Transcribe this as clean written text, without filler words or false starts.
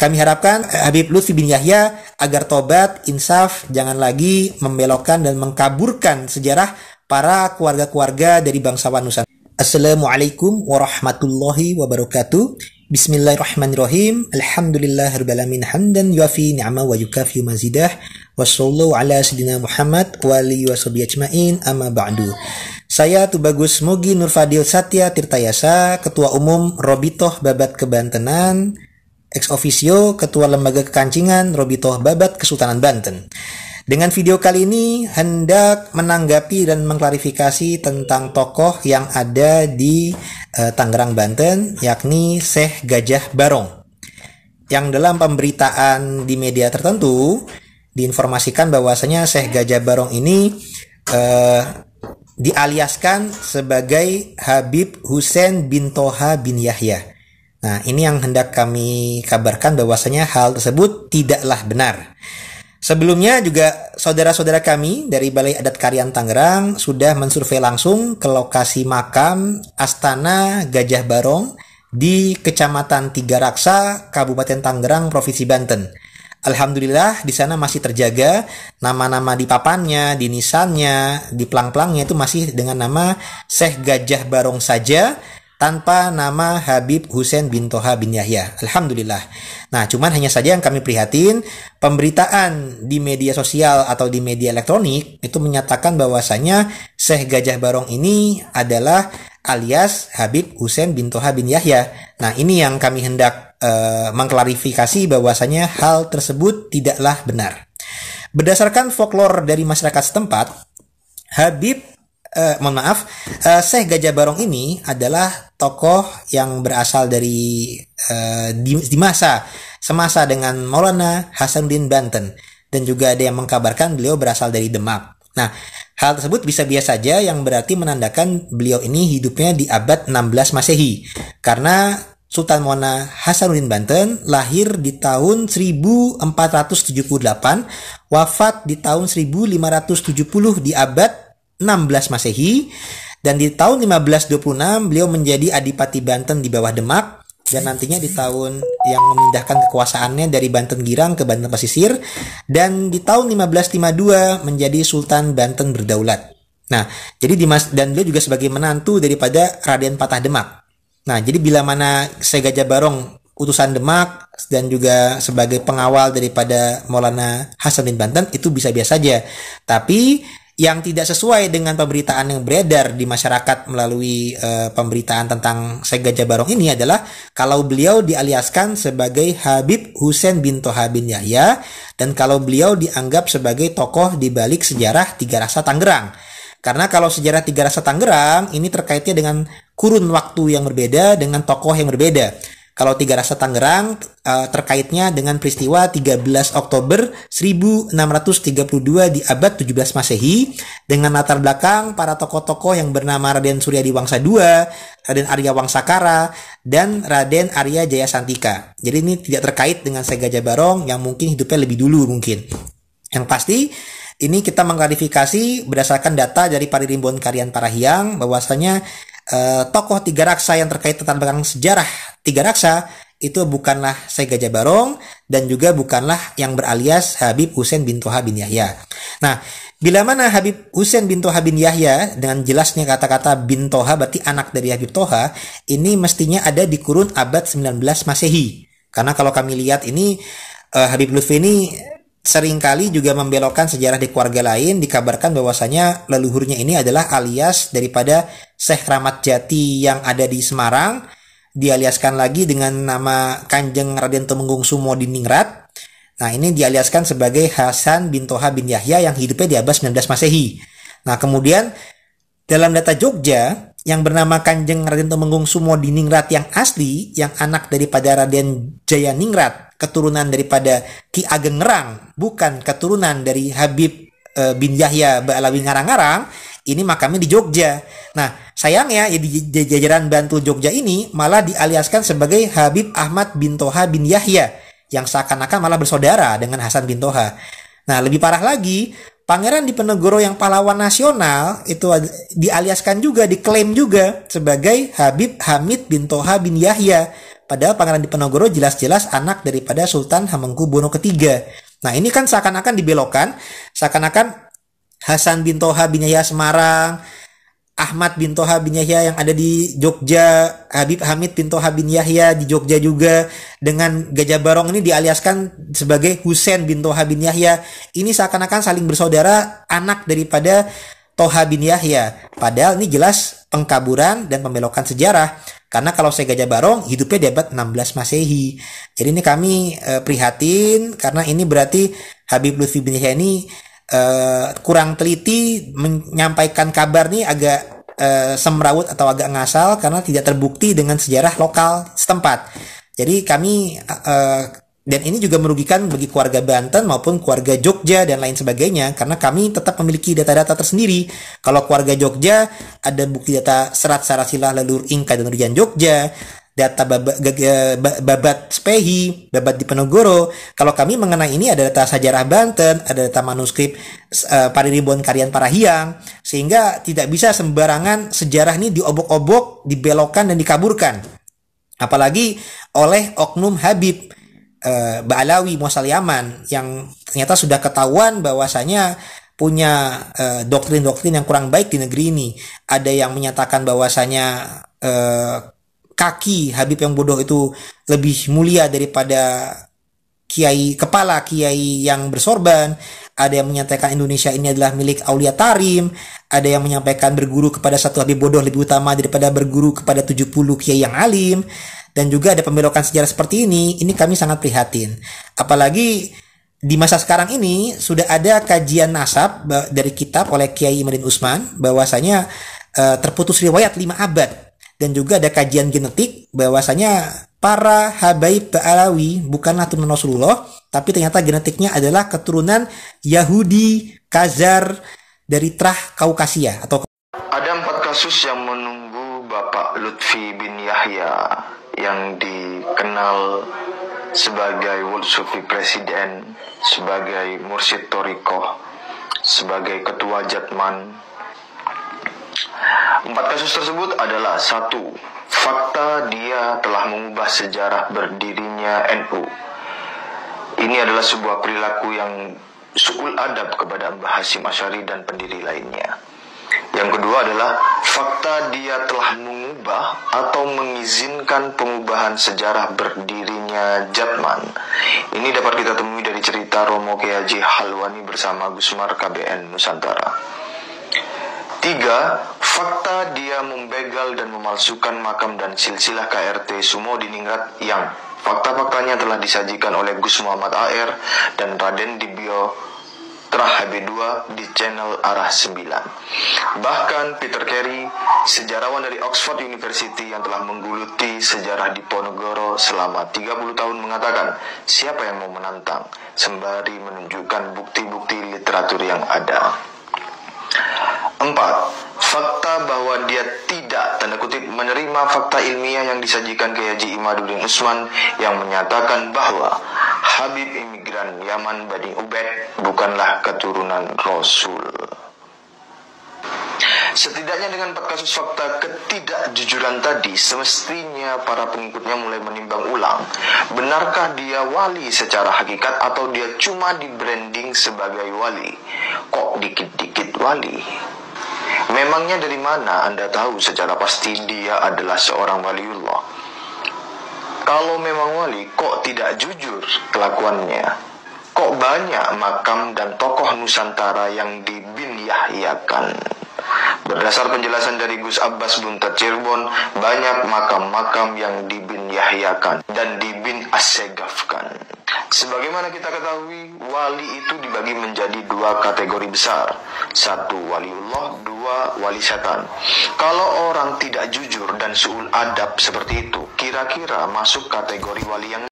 Kami harapkan Habib Lutfi bin Yahya agar tobat, insaf, jangan lagi membelokkan dan mengkaburkan sejarah para keluarga-keluarga dari bangsawan Nusantara. Assalamualaikum warahmatullahi wabarakatuh. Bismillahirrahmanirrahim. Alhamdulillahirabbil alamin hamdan yuafi ni'ama wa yukafi mazidah. Wassallallahu ala sayyidina Muhammad wa alihi washabihi ajmain. Amma ba'du. Saya Tubagus Mugi Nur Fadil Satya Tirtayasa, Ketua Umum Robitoh Babat Kebantenan, ex officio Ketua Lembaga Kekancingan Robitoh Babat Kesultanan Banten. Dengan video kali ini hendak menanggapi dan mengklarifikasi tentang tokoh yang ada di Tangerang, Banten, yakni Syekh Gajah Barong. Yang dalam pemberitaan di media tertentu diinformasikan bahwasanya Syekh Gajah Barong ini dialiaskan sebagai Habib Husein bin Toha bin Yahya. Nah, ini yang hendak kami kabarkan bahwasanya hal tersebut tidaklah benar. Sebelumnya juga saudara-saudara kami dari Balai Adat Karian Tangerang sudah mensurvei langsung ke lokasi makam Astana Gajah Barong di Kecamatan Tiga Raksa, Kabupaten Tangerang, Provinsi Banten. Alhamdulillah di sana masih terjaga nama-nama di papannya, di nisannya, di pelang-pelangnya itu masih dengan nama Syekh Gajah Barong saja, tanpa nama Habib Husein bin Toha bin Yahya. Alhamdulillah. Nah, cuman hanya saja yang kami prihatin, pemberitaan di media sosial atau di media elektronik itu menyatakan bahwasanya Syekh Gajah Barong ini adalah alias Habib Husein bin Toha bin Yahya. Nah, ini yang kami hendak mengklarifikasi bahwasanya hal tersebut tidaklah benar. Berdasarkan folklore dari masyarakat setempat, Syekh Gajah Barong ini adalah tokoh yang berasal dari semasa dengan Maulana Hasanuddin Banten, dan juga ada yang mengkabarkan beliau berasal dari Demak. Nah, hal tersebut bisa biasa saja yang berarti menandakan beliau ini hidupnya di abad 16 Masehi, karena Sultan Maulana Hasanuddin Banten lahir di tahun 1478, wafat di tahun 1570 di abad 16 Masehi, dan di tahun 1526 beliau menjadi Adipati Banten di bawah Demak, dan nantinya di tahun yang memindahkan kekuasaannya dari Banten Girang ke Banten Pesisir, dan di tahun 1552 menjadi Sultan Banten Berdaulat. Nah, jadi dan beliau juga sebagai menantu daripada Raden Patah Demak. Nah, jadi bila mana Syekh Gajah Barong utusan Demak dan juga sebagai pengawal daripada Maulana Hasanuddin Banten itu bisa biasa saja. Tapi yang tidak sesuai dengan pemberitaan yang beredar di masyarakat melalui pemberitaan tentang Syekh Gajah Barong ini adalah kalau beliau dialiaskan sebagai Habib Husein bin Toha bin Yahya, dan kalau beliau dianggap sebagai tokoh di balik sejarah Tiga Raksa Tangerang. Karena kalau sejarah Tiga Raksa Tangerang ini terkaitnya dengan kurun waktu yang berbeda, dengan tokoh yang berbeda. Kalau Tiga Raksa Tangerang terkaitnya dengan peristiwa 13 Oktober 1632 di abad 17 Masehi, dengan latar belakang para tokoh-tokoh yang bernama Raden Suryadi Wangsa II, Raden Arya Wangsakara, dan Raden Arya Jaya Santika. Jadi ini tidak terkait dengan Syekh Gajah Barong yang mungkin hidupnya lebih dulu mungkin. Yang pasti ini kita mengklarifikasi berdasarkan data dari Paririmbun Karian Parahiang bahwasanya tokoh Tiga Raksa yang terkait latar belakang sejarah Tiga Raksa itu bukanlah Syekh Gajah Barong dan juga bukanlah yang beralias Habib Husein bin Toha bin Yahya. Nah, bila mana Habib Husein bin Toha bin Yahya, dengan jelasnya kata-kata bin Toha berarti anak dari Habib Toha, ini mestinya ada di kurun abad 19 Masehi. Karena kalau kami lihat ini Habib Lutfi ini seringkali juga membelokkan sejarah di keluarga lain, dikabarkan bahwasanya leluhurnya ini adalah alias daripada Syekh Ramat Jati yang ada di Semarang, dialiaskan lagi dengan nama Kanjeng Raden Tumenggung Sumo di Ningrat. Nah, ini dialiaskan sebagai Hasan bin Toha bin Yahya yang hidupnya di abad 19 Masehi. Nah, kemudian dalam data Jogja yang bernama Kanjeng Raden Tumenggung Sumo di Ningrat yang asli, yang anak daripada Raden Jaya Ningrat, keturunan daripada Ki Ageng Ngerang, bukan keturunan dari Habib bin Yahya Ba'alawi Ngarang-Ngarang, ini makamnya di Jogja. Nah, sayangnya ya, di jajaran Bantul Jogja ini malah dialiaskan sebagai Habib Ahmad bin Toha bin Yahya, yang seakan-akan malah bersaudara dengan Hasan bin Toha. Nah, lebih parah lagi, Pangeran Diponegoro yang pahlawan nasional itu dialiaskan juga, diklaim juga sebagai Habib Hamid bin Toha bin Yahya. Padahal Pangeran Diponegoro jelas-jelas anak daripada Sultan Hamengkubuwono III. Nah, ini kan seakan-akan dibelokkan, seakan-akan Hasan bin Toha bin Yahya Semarang, Ahmad bin Toha bin Yahya yang ada di Jogja, Habib Hamid bin Toha bin Yahya di Jogja juga, dengan Gajah Barong ini dialiaskan sebagai Husain bin Toha bin Yahya. Ini seakan-akan saling bersaudara, anak daripada Toha bin Yahya. Padahal ini jelas pengkaburan dan pembelokan sejarah. Karena kalau saya Gajah Barong hidupnya di abad 16 Masehi. Jadi ini kami prihatin karena ini berarti Habib Lutfi bin Yahya ini kurang teliti menyampaikan kabar nih, agak semrawut atau agak ngasal karena tidak terbukti dengan sejarah lokal setempat. Jadi kami dan ini juga merugikan bagi keluarga Banten maupun keluarga Jogja dan lain sebagainya, karena kami tetap memiliki data-data tersendiri. Kalau keluarga Jogja ada bukti data Serat Sarasilah leluhur Inka dan Rijan Jogja, data Babat Spehi, Babat Diponegoro. Kalau kami mengenai ini ada data sejarah Banten, ada data manuskrip Pariribuan Karyan Parahiang, sehingga tidak bisa sembarangan sejarah ini diobok-obok, dibelokkan dan dikaburkan. Apalagi oleh oknum Habib Ba'alawi Muasal Yaman yang ternyata sudah ketahuan bahwasanya punya doktrin-doktrin yang kurang baik di negeri ini. Ada yang menyatakan bahwasanya kaki Habib yang bodoh itu lebih mulia daripada kepala kiai yang bersorban. Ada yang menyatakan Indonesia ini adalah milik Aulia Tarim. Ada yang menyampaikan berguru kepada satu Habib bodoh lebih utama daripada berguru kepada 70 kiai yang alim. Dan juga ada pembelokan sejarah seperti ini kami sangat prihatin. Apalagi di masa sekarang ini sudah ada kajian nasab dari kitab oleh Kiai Imaduddin Usman bahwasanya terputus riwayat 5 abad. Dan juga ada kajian genetik bahwasanya para Habaib Ba'alawi bukanlah turunan Rasulullah, tapi ternyata genetiknya adalah keturunan Yahudi Khazar dari Trah Kaukasia atau ada 4 kasus yang menunggu Bapak Lutfi bin Yahya yang dikenal sebagai World Sufi Presiden, sebagai Mursyid Thorikoh, sebagai Ketua Jatman. 4 kasus tersebut adalah: 1. Fakta dia telah mengubah sejarah berdirinya NU. Ini adalah sebuah perilaku yang su'ul adab kepada Mbah Hasyim Asy'ari dan pendiri lainnya. Yang kedua adalah fakta dia telah mengubah atau mengizinkan pengubahan sejarah berdirinya Jatman. Ini dapat kita temui dari cerita Romo Kiai Haji Halwani bersama Gusmar KBN Nusantara. 3. Fakta dia membegal dan memalsukan makam dan silsilah KRT Sumo di Ningrat yang fakta-faktanya telah disajikan oleh Gus Muhammad AR dan Raden Dibyo Trah HB2 di channel Arah 9. Bahkan Peter Carey, sejarawan dari Oxford University yang telah menggeluti sejarah Diponegoro selama 30 tahun mengatakan, siapa yang mau menantang, sembari menunjukkan bukti-bukti literatur yang ada. 4. Fakta bahwa dia tidak, tanda kutip, menerima fakta ilmiah yang disajikan Kiai Haji Imaduddin Usman yang menyatakan bahwa Habib imigran Yaman Bani Ubaid bukanlah keturunan Rasul. Setidaknya dengan 4 kasus fakta ketidakjujuran tadi, semestinya para pengikutnya mulai menimbang ulang, benarkah dia wali secara hakikat atau dia cuma di-branding sebagai wali? Kok dikit-dikit wali? Memangnya dari mana Anda tahu secara pasti dia adalah seorang waliullah? Kalau memang wali, kok tidak jujur kelakuannya? Kok banyak makam dan tokoh Nusantara yang dibinyahyakan? Berdasar penjelasan dari Gus Abbas Buntat Cirebon, banyak makam-makam yang dibinyahyakan dan dibin assegafkan. Sebagaimana kita ketahui, wali itu dibagi menjadi 2 kategori besar. 1 waliullah, 2 wali setan. Kalau orang tidak jujur dan su'ul adab seperti itu, kira-kira masuk kategori wali yang